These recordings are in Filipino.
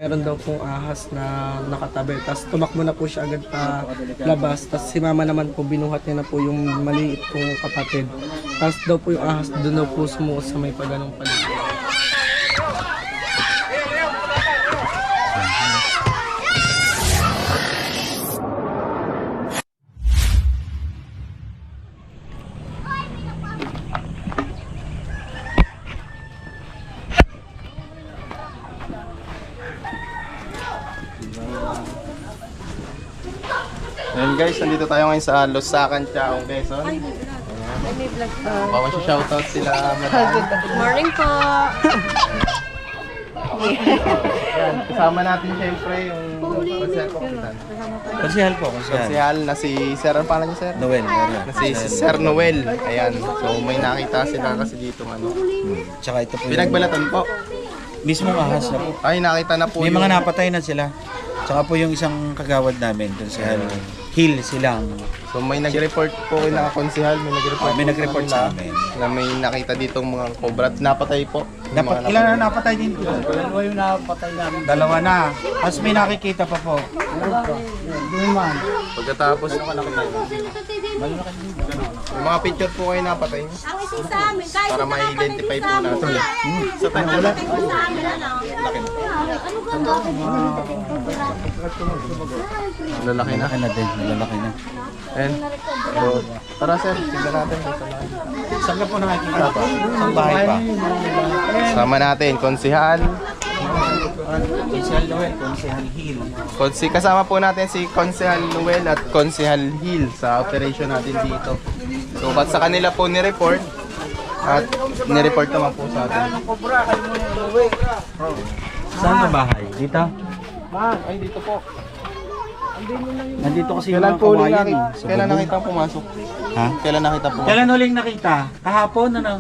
Meron daw pong ahas na nakatabi. Tapos tumakbo na po siya agad pa labas. Tapos si mama naman po, binuhat niya na po yung maliit kong kapatid. Tapos daw po yung ahas doon daw po sumuot sa may paganong paligid. Ayan guys, nandito tayo ngayon sa Lusakan, Chaong, Quezon. Ay, may vlog pa. Baka shoutout sila. Good morning po. Ayan, kasama natin syempre yung Konsehal po, Kapitan. Konsehal po, konsehal. Konsehal na si Sir, ano pala niyo Sir? Noel. Na si Sir Noel. Ayan, so may nakita sila kasi dito ano. Tsaka ito po yung Pinagbalatan po. mismong ahas na po. Ay, nakita na po May yung... mga napatay na sila. Tsaka po yung isang kagawad namin, konsehal Hill silang. So may nag-report po kay nakakonsehal, may nag-report, May nag-report sa amin. na may nakita ditong mga cobra at napatay po. Yung mga Ilan na napatay din po? Dalawa yung napatay namin. Dalawa na. Tapos may nakikita pa po. Pagkatapos yung mga picture po kayo napatay niyo para ma-identify po natin. Sa tayo wala. Lalaki na. Lalaki na din. Lalaki na. And, so, tara sir, tignan natin. Saan ka po nakikita pa? Saan bahay pa? Sama natin, konsehal. Konsehal Noel, konsehal Hill. Kasama po natin si Konsehal Noel at Konsehal Hill sa operation natin dito. So, sa kanila po ni-report at ni-report naman po sa atin. Saan ba bahay? Dito? Ay, dito po. Nandito kasi Kailan mga po uling kawayan nakita? eh, sa Kailan bubong. nakita pumasok? Ha? Kailan nakita pumasok? Kailan huling nakita? Kahapon ano?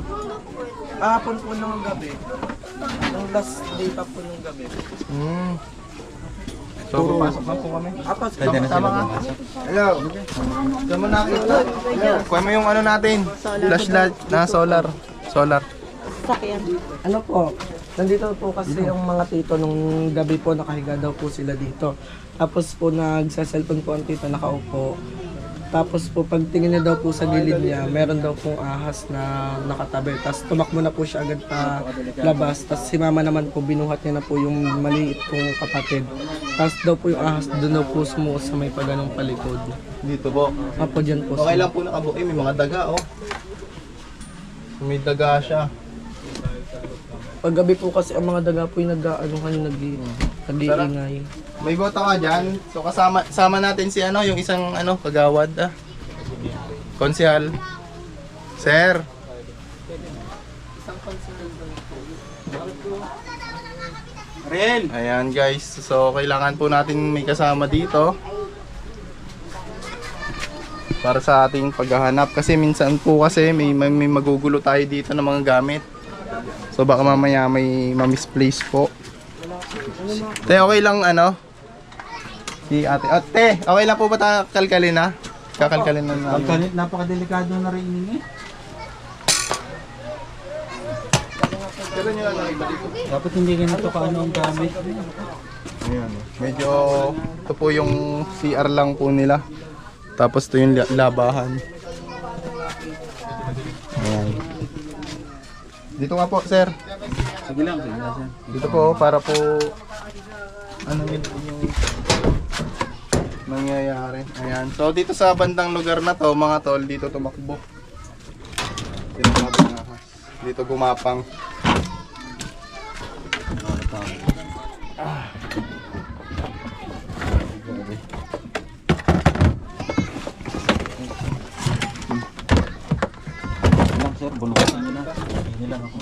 Kahapon po ng gabi. Nung last day pa po ng gabi. So, papasok na po kami. Apas, Pwede na sila Tama nga. pumasok. Hello. Saan mo nakita? Kuha mo yung ano natin. Flashlight na solar. Solar. ano po, nandito po kasi yung mga tito nung gabi po nakahiga daw po sila dito. Tapos po nagsa-cellphone po ang tito nakaupo. Tapos po pagtingin niya daw po sa gilid niya, meron daw pong ahas na nakatabi. Tapos tumakbo na po siya agad pa labas. Tapos si mama naman po, binuhat niya na po yung maliit kong kapatid. Tapos daw po yung ahas doon daw po sumuot sa may paganong palikod. Dito po. Apo dyan po. Okay lang po nakabuki. May mga daga, oh. May daga siya. Paggabi po kasi ang mga daga po yung nag-iingay. May bota ka dyan. So kasama natin si ano, yung isang ano, kagawad. Konsehal. Sir. Ariel! Ayan guys. So kailangan po natin may kasama dito. Para sa ating paghahanap. Kasi minsan po kasi may magugulo tayo dito ng mga gamit. So baka mamaya may ma-misplace po. Te, okay lang ano? Si ate. Te, okay lang po ba tayo kalkalin na? Kakalkalin na namin. Pagkalit, napakadelikado na rin ini. Kailan nyo lang nakita dito? Dapat hindi ganito kaano ang gamit. Ayan. Medyo ito po yung CR lang po nila. Tapos ito yung labahan. Ayan. Dito nga po, sir. Sige lang, sige lang. Dito po, para po ano yun yung nangyayari. Ayan. So dito sa bandang lugar na to, mga tol, dito tumakbo. Dito gumapang. Lang sir, bulukan nyo na. Hindi lang ako.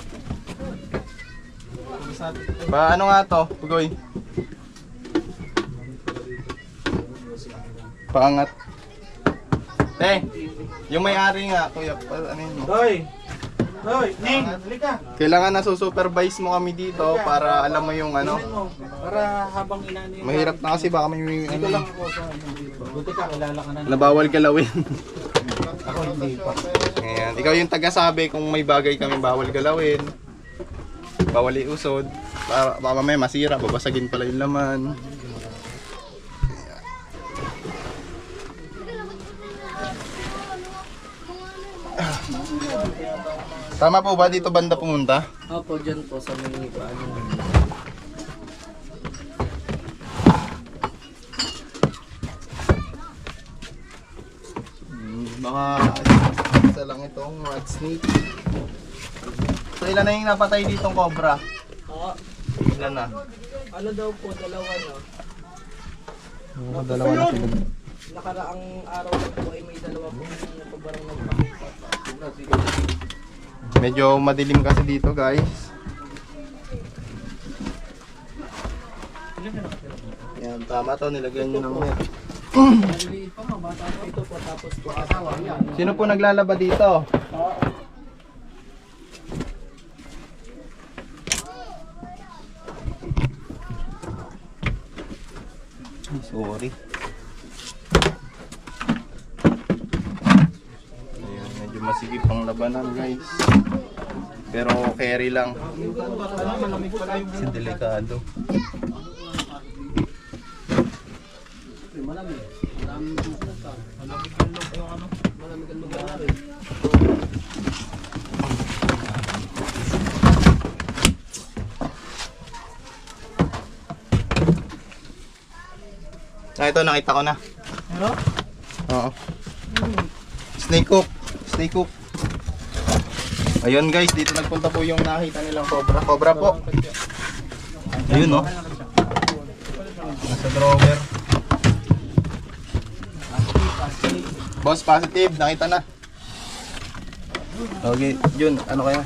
Ano nga to, Pugoy? Paangat. Yung may-ari nga, kuya, ano yun mo? Hoy! Hoy! Ning! Halika! Kailangan na supervise mo kami dito para alam mo yung ano. Para habang inano yung... Mahirap na kasi baka may Dito lang ano, ako sa buti ka, kilala ka na. nabawal galawin. Ako hindi pa. Ayan, ikaw yung taga-sabi kung may bagay kami bawal galawin. bawal iusod. Baka mamaya masira, babasagin pala yung laman. Tama po ba dito banda pumunta? Opo, dyan po sa may paano. Baka isa lang itong rat snake. So ilan na yung napatay ditong cobra? Oo. Ilan na? Ano daw po, dalawa na. Dalawa na sila. Nakaraang araw na po ay may dalawa po yung kubarang nagpakita. Medyo madilim kasi dito guys. Yan, tama to, nilagyan nyo ng net. Maliit pa, mabata po ito po, tapos po asawa niya. Sino po naglalaba dito? Ay, sorry. Ayan, medyo masigip ang labanan guys. Pero carry lang. Kasi delikado. Ito nakita ko na. Ano? Oo. Snake hook. Snake hook. Ayun guys, dito nagpunta po yung nakita nilang cobra. Cobra po. Ayun no. Nasa drawer. Boss, positive. Nakita na. Okay, yun. Ano kaya?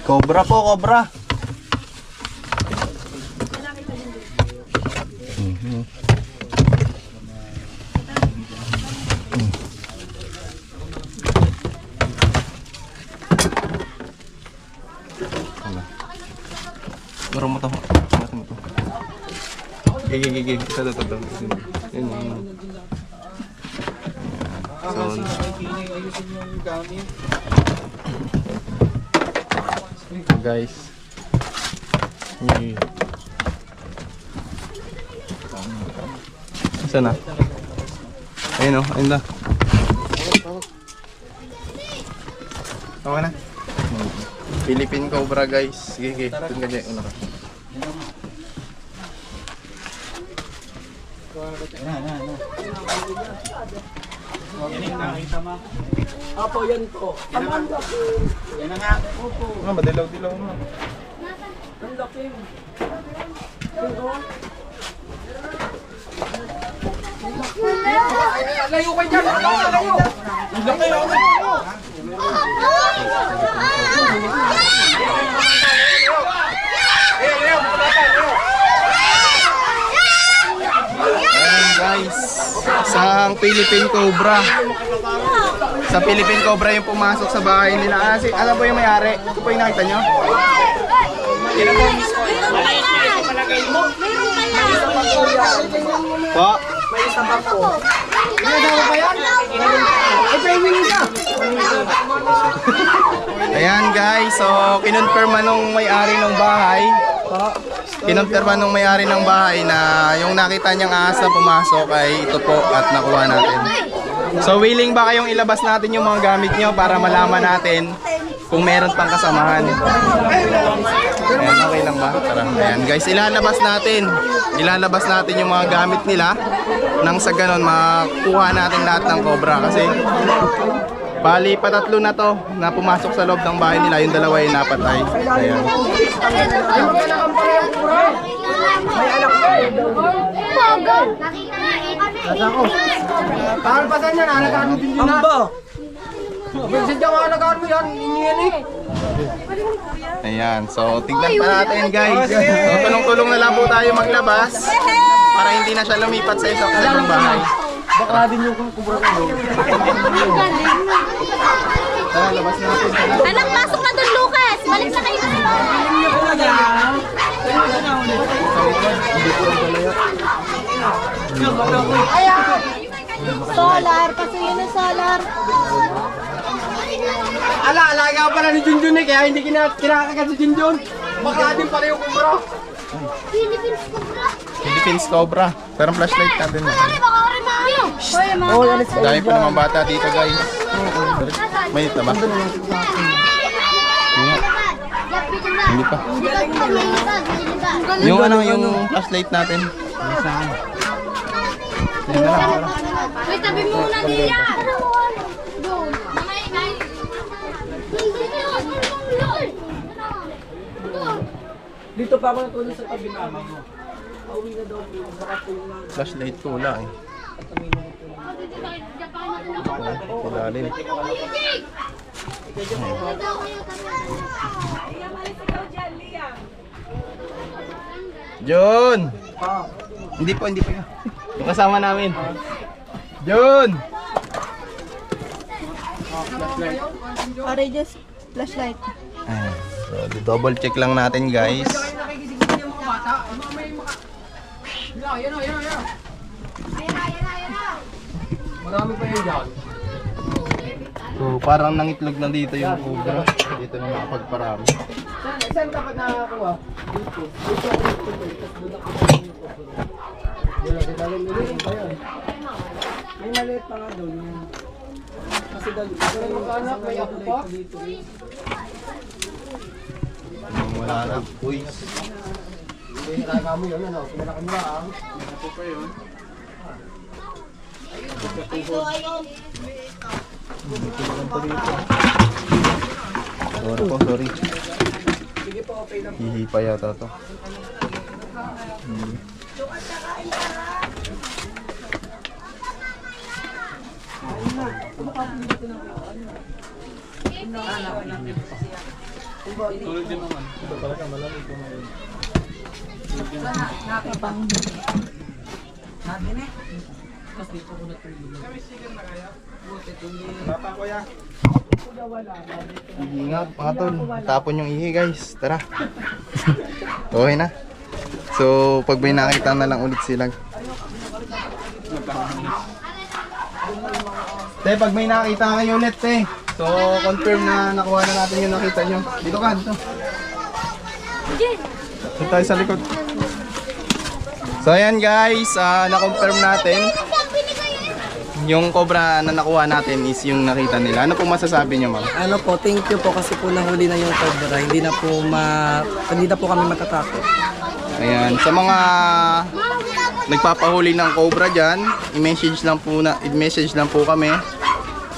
Cobra po, cobra. Garo mo to. Ingatan mo to. Gigi. Ito. Yun. So, guys. Saan na? Ayun o, ayun na. Okay na. Philippine Cobra guys. Sige. Doon ka dyan. Una ka. Apo, yan po. Yan na nga. Ah, madilaw-dilaw na. Ang laki. Layo kayo dyan! Layo! Ang laki! Ayan guys. Sa Philippine Cobra. Sa Philippine Cobra yung pumasok sa bahay nila. Alam po yung may-ari? Ito po yung nakita nyo? Po? May isa pa po. Ayan guys, so kinonfirma nung may-ari ng bahay. Kinonfirma nung may-ari ng bahay na yung nakita niyang ahas na pumasok ay ito po at nakuha natin. So willing ba kayong ilabas natin yung mga gamit niyo para malaman natin kung meron pang kasamahan? Ayan, okay lang ba? Tara. Ayan guys, ilalabas natin yung mga gamit nila nang sa ganon makuha natin lahat ng cobra kasi bali patatlo na to na pumasok sa loob ng bahay nila, yung dalawa ay napatay. Ayan. Amba! Sadya nga alagaan mo yan, inyo yan eh. Ayan, so tignan pa natin guys. So tulong-tulong na lang po tayo maglabas para hindi na siya lumipat sa isang bahay. Baka din yung kubra ko. Tara, labas natin. Anak, pasok na doon, Lucas! Balik na kayo sa bahay! Solar, kasi yun ang solar. alaga pala ni Junjun eh, kaya hindi kinakagat si Junjun. Baka din pala yung kumbro. Philippines Cobra. Philippines Cobra. Pero flashlight natin. Baka rin maayo. Oh, yan is Dami po naman bata dito guys. May ito ba? Hindi pa. Yung ano, yung flashlight natin. Yan na lang. Wait, tabi muna diya. Doon. Dito pa ako natulog sa tabi namin. Pauwi na daw po. Baka po na. Flashlight ko wala eh. Padalim. John! Hindi po yun. Yung kasama namin. John! Pare, just flashlight. Ayan. So, double check lang natin guys. Marami pa yun dyan. So, parang nangitlog na dito yung cobra. Dito na nakapagparami. Saan dapat nakakuha? Dito. Dito. May maliit pa nga doon. Kasi anak, may ako pa. Wala na. Uy. Kailangan mo yun, ano? Kailangan mo lang. Sorry. Sige po, okay lang. Hihipa yata to. Ingat mga tol, tapon yung ihi guys, tara. Okay na. So pag may nakita na lang ulit silang. Te, pag may nakita kayo ulit te. So confirm na nakuha na natin yung nakita nyo. Dito ka, dito. Dito tayo sa likod. So ayan guys, na-confirm natin. Yung cobra na nakuha natin is yung nakita nila. Ano po masasabi nyo, ma'am? Ano po, thank you po kasi po nahuli na yung cobra. Hindi na po kami matatakot. Ayan, sa mga nagpapahuli ng cobra dyan, i-message lang po kami.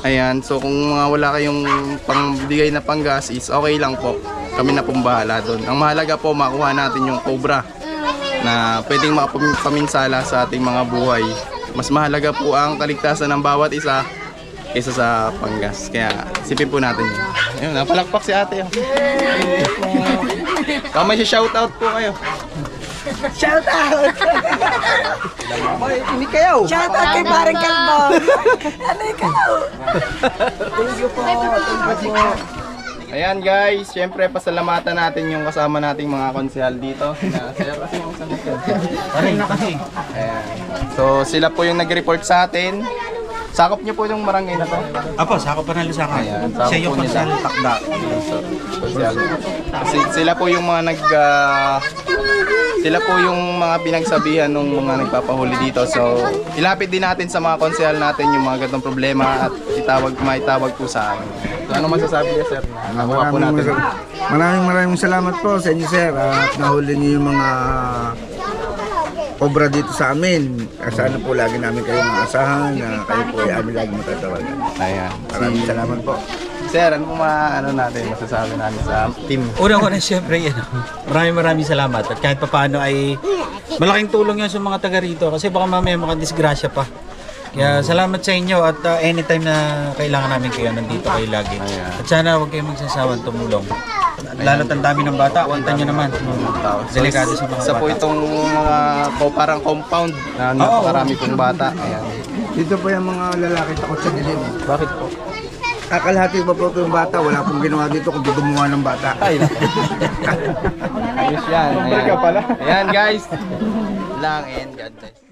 Ayan, so kung wala kayong pangbigay na panggas is okay lang po. Kami na pong bahala doon. Ang mahalaga po, makuha natin yung cobra na pwedeng makapaminsala sa ating mga buhay. Mas mahalaga po ang kaligtasan ng bawat isa kaysa sa panggas. Kaya isipin po natin yun. Ayun, napalakpak si ate. Kamay si shoutout po kayo. Shout out! Hindi kayo! Shout out kay Parang Kalbo! Ano ikaw? Thank you po! Thank you po! Ayan guys, syempre pasalamatan natin yung kasama nating mga konsehal dito. Sila kasi yung isang Kanina kasi. Ayan. So sila po yung nag-report sa atin. Sakop niyo po yung barangay na to. Apo, sakop pa ng Lusakan. Ayan, Siya yung sakop po nila. konsal takda. Kasi sila po yung mga sila po yung mga pinagsabihan ng mga nagpapahuli dito. So ilapit din natin sa mga konsehal natin yung mga ganitong problema at maitawag po sa amin. So ano masasabi niya sir? Nakuha po natin. Maraming salamat po sa inyo sir at nahuli niyo yung mga cobra dito sa amin. Sana po lagi namin kayo maasahan na kayo po ay amin lagi matatawagan. Ayan. Maraming salamat po. Sir, ano po masasabi namin sa team? Una-una siyempre yan. Maraming salamat. At kahit papaano ay malaking tulong yan sa mga taga rito kasi baka mamaya makadisgrasya pa. Kaya salamat sa inyo at anytime na kailangan namin kayo, nandito kayo lagi. At sana huwag kayong magsasawang tumulong. Lalo't ang dami ng bata, wanta nyo naman. Delikado sa mga Isa po bata. itong mga parang compound na napakarami pong bata. Ayan. Dito po yung mga lalaki takot sa dilim. Bakit po? Kakalahati pa po yung bata, wala pong ginawa dito kung gumawa ng bata. Ayos yan. Ayan. Ayan guys. Lang and God bless.